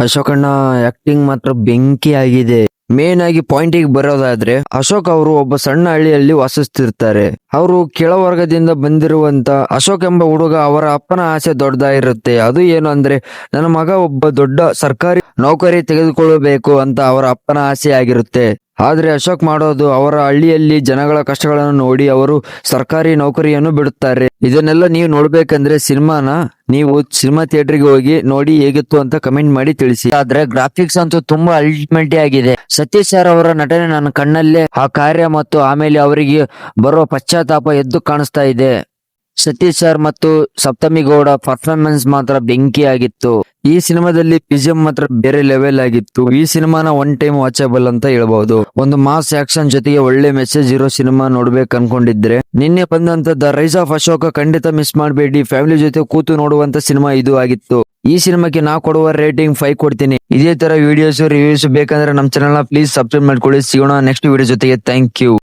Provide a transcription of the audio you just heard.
ಅಶೋಕಣ್ಣ acting ಮಾತ್ರ ಬೆಂಕಿ ಆಗಿದೆ. ಮೇನ್ ಆಗಿ ಪಾಯಿಂಟಿಗೆ ಬರೋದಾದ್ರೆ, ಅಶೋಕ್ ಅವರು ಒಬ್ಬ ಸಣ್ಣ ಹಳ್ಳಿಯಲ್ಲಿ ವಾಸಿಸ್ತಿರ್ತಾರೆ. ಅವರು ಕೆಳವರ್ಗದಿಂದ ಬಂದಿರುವಂತ ಅಶೋಕ್ ಎಂಬ ಹುಡುಗ, ಅವರ ಅಪ್ಪನ ಆಸೆ ದೊಡ್ಡದಾಗಿರುತ್ತೆ. ಅದು ಏನು ಅಂದ್ರೆ, ನನ್ನ ಮಗ ಒಬ್ಬ ದೊಡ್ಡ ಸರ್ಕಾರಿ ನೌಕರಿ ತೆಗೆದುಕೊಳ್ಳಬೇಕು ಅಂತ ಅವರ ಅಪ್ಪನ ಆಸೆ ಆಗಿರುತ್ತೆ. ಆದ್ರೆ ಅಶೋಕ್ ಮಾಡೋದು, ಅವರ ಹಳ್ಳಿಯಲ್ಲಿ ಜನಗಳ ಕಷ್ಟಗಳನ್ನು ನೋಡಿ ಅವರು ಸರ್ಕಾರಿ ನೌಕರಿಯನ್ನು ಬಿಡುತ್ತಾರೆ. ಇದನ್ನೆಲ್ಲ ನೀವು ನೋಡ್ಬೇಕಂದ್ರೆ ನೀವು ಸಿನಿಮಾ ಥಿಯೇಟರ್ಗೆ ಹೋಗಿ ನೋಡಿ ಹೇಗಿತ್ತು ಅಂತ ಕಮೆಂಟ್ ಮಾಡಿ ತಿಳಿಸಿ. ಆದ್ರೆ ಗ್ರಾಫಿಕ್ಸ್ ಅಂತೂ ತುಂಬಾ ಅಲ್ಟಿಮೇಟ್ ಆಗಿದೆ. ಸತೀಶ್ ಸರ್ ಅವರ ನಟನೆ ನನ್ನ ಕಣ್ಣಲ್ಲೇ ಆ ಕಾರ್ಯ ಮತ್ತು ಆಮೇಲೆ ಅವರಿಗೆ ಬರೋ ಪಶ್ಚಾತ್ತಾಪ ಎದ್ದು ಕಾಣಿಸ್ತಾ ಇದೆ. ಸತೀಶ್ ಸರ್ ಮತ್ತು ಸಪ್ತಮಿ ಗೌಡ ಪರ್ಫಾರ್ಮೆನ್ಸ್ ಮಾತ್ರ ಬೆಂಕಿ ಆಗಿತ್ತು. ಈ ಸಿನಿಮಾದಲ್ಲಿ ಪಿಜಿಎಂ ಮಾತ್ರ ಬೇರೆ ಲೆವೆಲ್ ಆಗಿತ್ತು. ಈ ಸಿನಿಮಾನ ಒನ್ ಟೈಮ್ ವಾಚಬಲ್ ಅಂತ ಹೇಳ್ಬಹುದು. ಒಂದು ಮಾಸ್ ಆಕ್ಷನ್ ಜೊತೆಗೆ ಒಳ್ಳೆ ಮೆಸೇಜ್ ಇರೋ ಸಿನಿಮಾ ನೋಡ್ಬೇಕು ಅನ್ಕೊಂಡಿದ್ರೆ ನಿನ್ನೆ ಬಂದಂತ ದ ರೈಸ್ ಆಫ್ ಅಶೋಕ ಖಂಡಿತ ಮಿಸ್ ಮಾಡಬೇಡಿ. ಫ್ಯಾಮಿಲಿ ಜೊತೆ ಕೂತು ನೋಡುವಂತ ಸಿನಿಮಾ ಇದು ಆಗಿತ್ತು. ಈ ಸಿನಿಮಾಕ್ಕೆ ನಾ ಕೊಡುವ ರೇಟಿಂಗ್ 5 ಕೊಡ್ತೀನಿ. ಇದೇ ತರ ವಿಡಿಯೋಸ್ ರಿವ್ಯೂಸ್ ಬೇಕಂದ್ರೆ ನಮ್ಮ ಚಾನಲ್ ಪ್ಲೀಸ್ ಸಬ್ಸ್ಕ್ರೈಬ್ ಮಾಡ್ಕೊಳ್ಳಿ. ಸಿಗೋಣ ನೆಕ್ಸ್ಟ್ ವಿಡಿಯೋ ಜೊತೆಗೆ. Thank you.